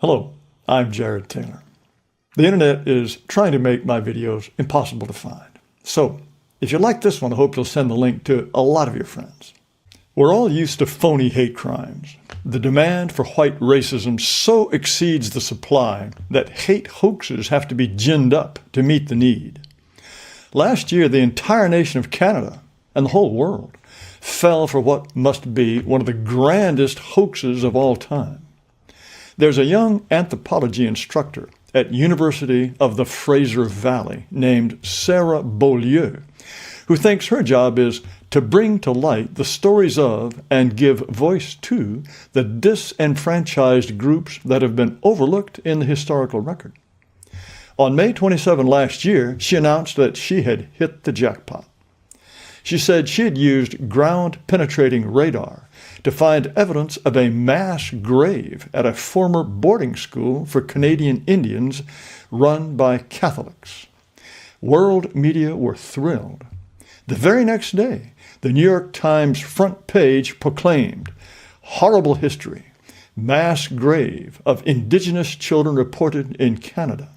Hello, I'm Jared Taylor. The internet is trying to make my videos impossible to find. So, if you like this one, I hope you'll send the link to a lot of your friends. We're all used to phony hate crimes. The demand for white racism so exceeds the supply that hate hoaxes have to be ginned up to meet the need. Last year, the entire nation of Canada and the whole world fell for what must be one of the grandest hoaxes of all time. There's a young anthropology instructor at University of the Fraser Valley named Sarah Beaulieu, who thinks her job is to bring to light the stories of and give voice to the disenfranchised groups that have been overlooked in the historical record. On May 27 last year, she announced that she had hit the jackpot. She said she had used ground-penetrating radar to find evidence of a mass grave at a former boarding school for Canadian Indians run by Catholics. World media were thrilled. The very next day, the New York Times front page proclaimed, "Horrible history, mass grave of Indigenous children reported in Canada."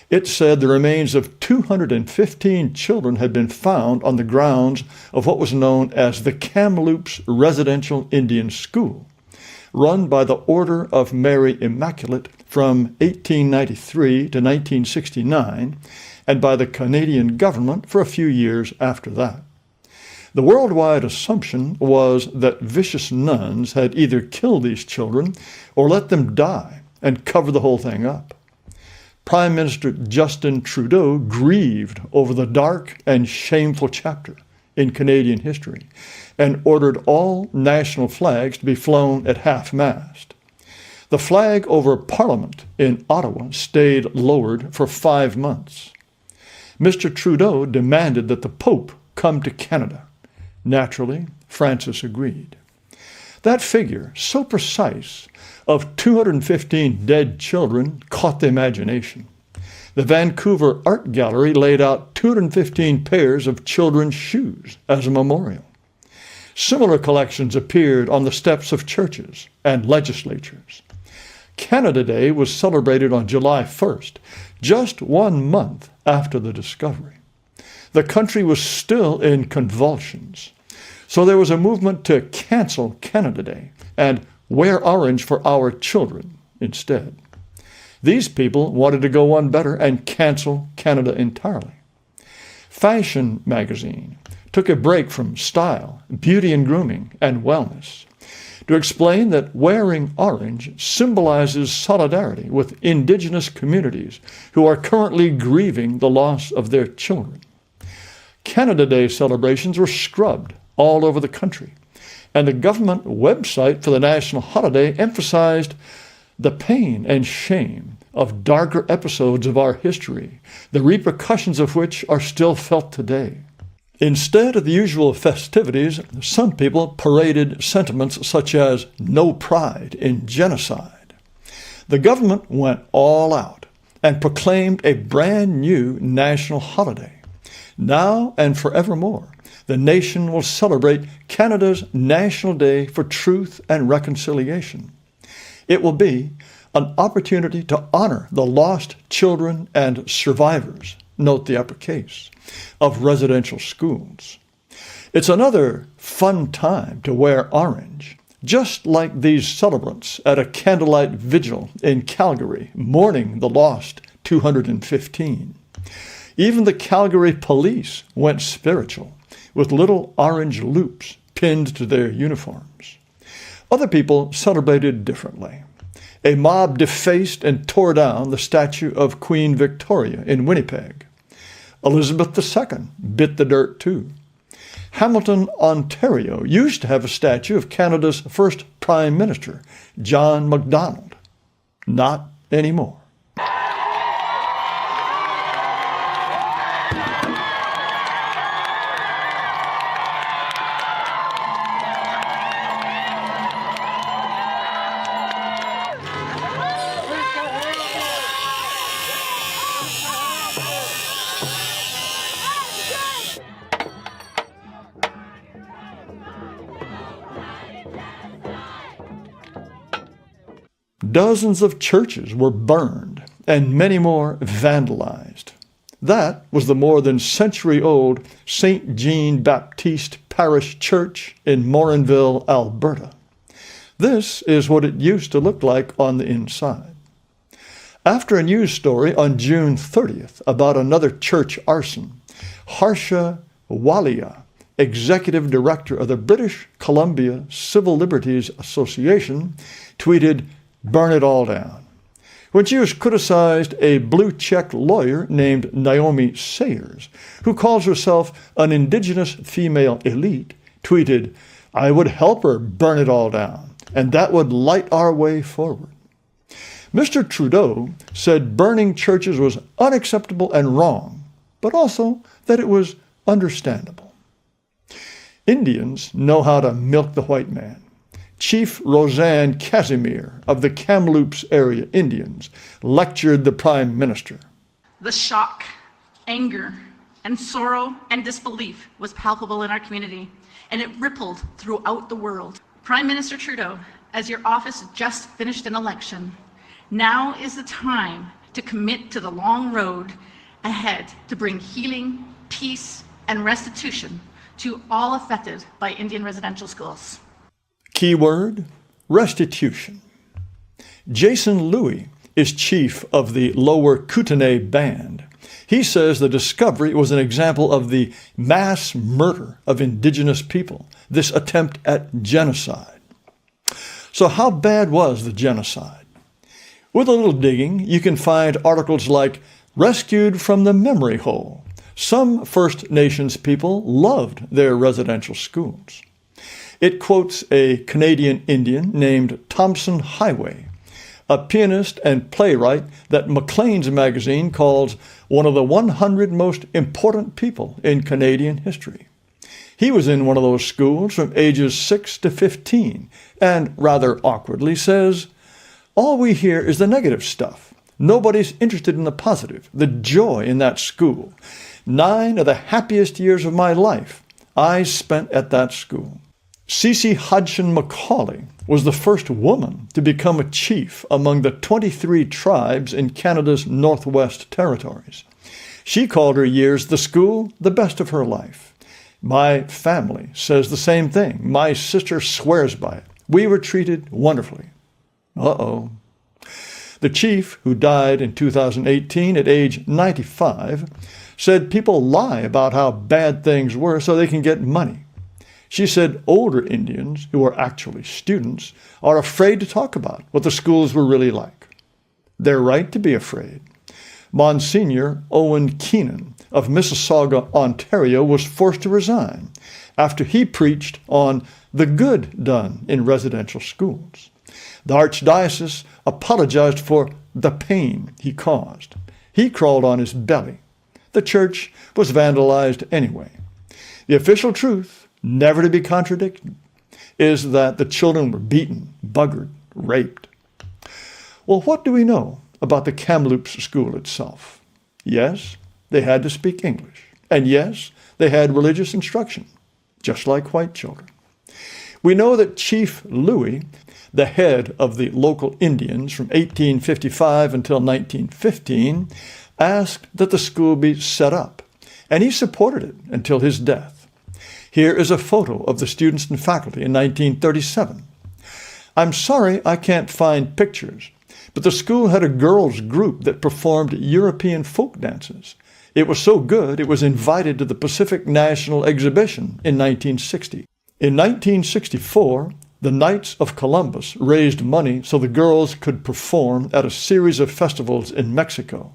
It said the remains of 215 children had been found on the grounds of what was known as the Kamloops Residential Indian School, run by the Order of Mary Immaculate from 1893 to 1969, and by the Canadian government for a few years after that. The worldwide assumption was that vicious nuns had either killed these children or let them die and cover the whole thing up. Prime Minister Justin Trudeau grieved over the dark and shameful chapter in Canadian history and ordered all national flags to be flown at half-mast. The flag over Parliament in Ottawa stayed lowered for 5 months. Mr. Trudeau demanded that the Pope come to Canada. Naturally, Francis agreed. That figure, so precise, of 215 dead children caught the imagination. The Vancouver Art Gallery laid out 215 pairs of children's shoes as a memorial. Similar collections appeared on the steps of churches and legislatures. Canada Day was celebrated on July 1st, just 1 month after the discovery. The country was still in convulsions. So there was a movement to cancel Canada Day and wear orange for our children instead. These people wanted to go one better and cancel Canada entirely. Fashion magazine took a break from style, beauty and grooming, and wellness to explain that wearing orange symbolizes solidarity with Indigenous communities who are currently grieving the loss of their children. Canada Day celebrations were scrubbed all over the country, and the government website for the national holiday emphasized the pain and shame of darker episodes of our history, the repercussions of which are still felt today. Instead of the usual festivities, some people paraded sentiments such as no pride in genocide. The government went all out and proclaimed a brand new national holiday. Now and forevermore, the nation will celebrate Canada's National Day for Truth and Reconciliation. It will be an opportunity to honor the lost children and survivors, note the uppercase, of residential schools. It's another fun time to wear orange, just like these celebrants at a candlelight vigil in Calgary mourning the lost 215. Even the Calgary police went spiritual, with little orange loops pinned to their uniforms. Other people celebrated differently. A mob defaced and tore down the statue of Queen Victoria in Winnipeg. Elizabeth II bit the dirt too. Hamilton, Ontario used to have a statue of Canada's first Prime Minister, John Macdonald. Not anymore. Dozens of churches were burned and many more vandalized. That was the more than century-old St. Jean Baptiste Parish Church in Morinville, Alberta. This is what it used to look like on the inside. After a news story on June 30th about another church arson, Harsha Walia, executive director of the British Columbia Civil Liberties Association, tweeted, "Burn it all down." When she was criticized, a blue-check lawyer named Naomi Sayers, who calls herself an indigenous female elite, tweeted, "I would help her burn it all down, and that would light our way forward." Mr. Trudeau said burning churches was unacceptable and wrong, but also that it was understandable. Indians know how to milk the white man. Chief Roseanne Casimir of the Kamloops area Indians lectured the Prime Minister. The shock, anger, and sorrow and disbelief was palpable in our community, and it rippled throughout the world. Prime Minister Trudeau, as your office just finished an election, now is the time to commit to the long road ahead to bring healing, peace, and restitution to all affected by Indian residential schools. Keyword, restitution. Jason Louis is chief of the Lower Kootenay Band. He says the discovery was an example of the mass murder of indigenous people, this attempt at genocide. So how bad was the genocide? With a little digging, you can find articles like "Rescued from the Memory Hole. Some First Nations people loved their residential schools." It quotes a Canadian Indian named Thompson Highway, a pianist and playwright that Maclean's magazine calls one of the 100 most important people in Canadian history. He was in one of those schools from ages 6 to 15 and rather awkwardly says, "All we hear is the negative stuff. Nobody's interested in the positive, the joy in that school. 9 of the happiest years of my life I spent at that school." Cece Hodgson Macaulay was the first woman to become a chief among the 23 tribes in Canada's Northwest Territories. She called her years the school the best of her life. My family says the same thing. My sister swears by it. We were treated wonderfully. Uh-oh. The chief, who died in 2018 at age 95, said people lie about how bad things were so they can get money. She said older Indians, who are actually students, are afraid to talk about what the schools were really like. They're right to be afraid. Monsignor Owen Keenan of Mississauga, Ontario, was forced to resign after he preached on the good done in residential schools. The Archdiocese apologized for the pain he caused. He crawled on his belly. The church was vandalized anyway. The official truth, never to be contradicted, is that the children were beaten, buggered, raped. Well, what do we know about the Kamloops school itself? Yes, they had to speak English. And yes, they had religious instruction, just like white children. We know that Chief Louis, the head of the local Indians from 1855 until 1915, asked that the school be set up, and he supported it until his death. Here is a photo of the students and faculty in 1937. I'm sorry I can't find pictures, but the school had a girls' group that performed European folk dances. It was so good it was invited to the Pacific National Exhibition in 1960. In 1964, the Knights of Columbus raised money so the girls could perform at a series of festivals in Mexico.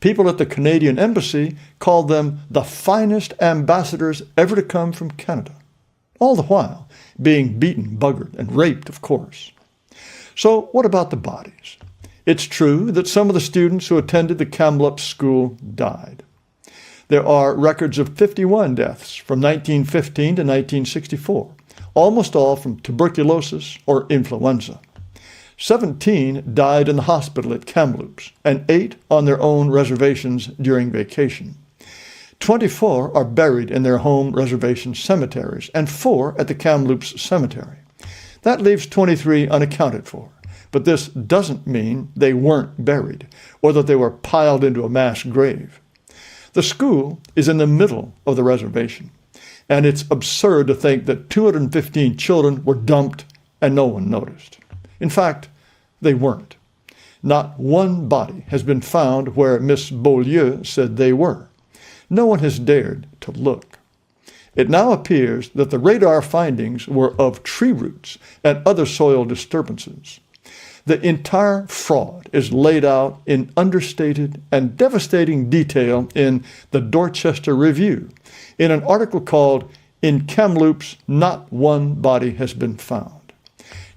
People at the Canadian Embassy called them the finest ambassadors ever to come from Canada, all the while being beaten, buggered, and raped, of course. So what about the bodies? It's true that some of the students who attended the Kamloops school died. There are records of 51 deaths from 1915 to 1964, almost all from tuberculosis or influenza. 17 died in the hospital at Kamloops, and 8 on their own reservations during vacation. 24 are buried in their home reservation cemeteries, and 4 at the Kamloops Cemetery. That leaves 23 unaccounted for, But this doesn't mean they weren't buried or that they were piled into a mass grave. The school is in the middle of the reservation, and it's absurd to think that 215 children were dumped and no one noticed. In fact, they weren't. Not one body has been found where Miss Beaulieu said they were. No one has dared to look. It now appears that the radar findings were of tree roots and other soil disturbances. The entire fraud is laid out in understated and devastating detail in the Dorchester Review, in an article called "In Kamloops, Not One Body Has Been Found."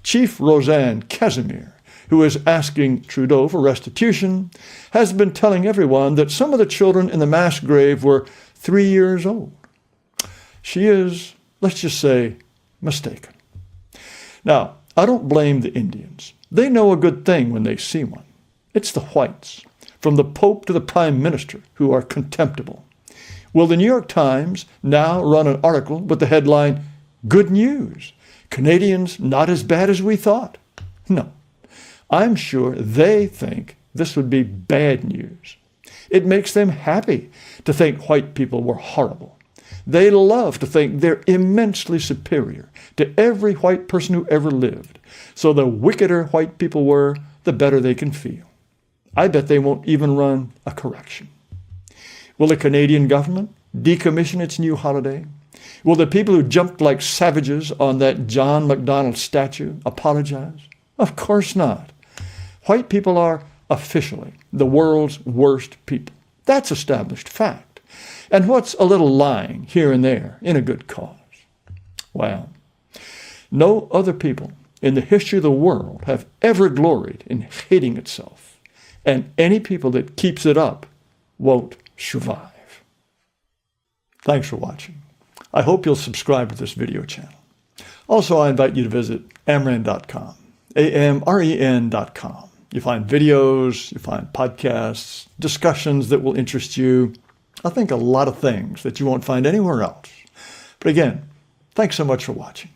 Chief Roseanne Casimir, who is asking Trudeau for restitution, has been telling everyone that some of the children in the mass grave were 3 years old. She is, let's just say, mistaken. Now, I don't blame the Indians. They know a good thing when they see one. It's the whites, from the Pope to the Prime Minister, who are contemptible. Will the New York Times now run an article with the headline, "Good News, Canadians not as bad as we thought"? No. I'm sure they think this would be bad news. It makes them happy to think white people were horrible. They love to think they're immensely superior to every white person who ever lived. So the wickeder white people were, the better they can feel. I bet they won't even run a correction. Will the Canadian government decommission its new holiday? Will the people who jumped like savages on that John MacDonald statue apologize? Of course not. White people are officially the world's worst people. That's established fact. And what's a little lying here and there in a good cause? Well, no other people in the history of the world have ever gloried in hating itself, and any people that keeps it up won't survive. Thanks for watching. I hope you'll subscribe to this video channel. Also, I invite you to visit amren.com, amren.com. You find videos, you find podcasts, discussions that will interest you. I think a lot of things that you won't find anywhere else. But again, thanks so much for watching.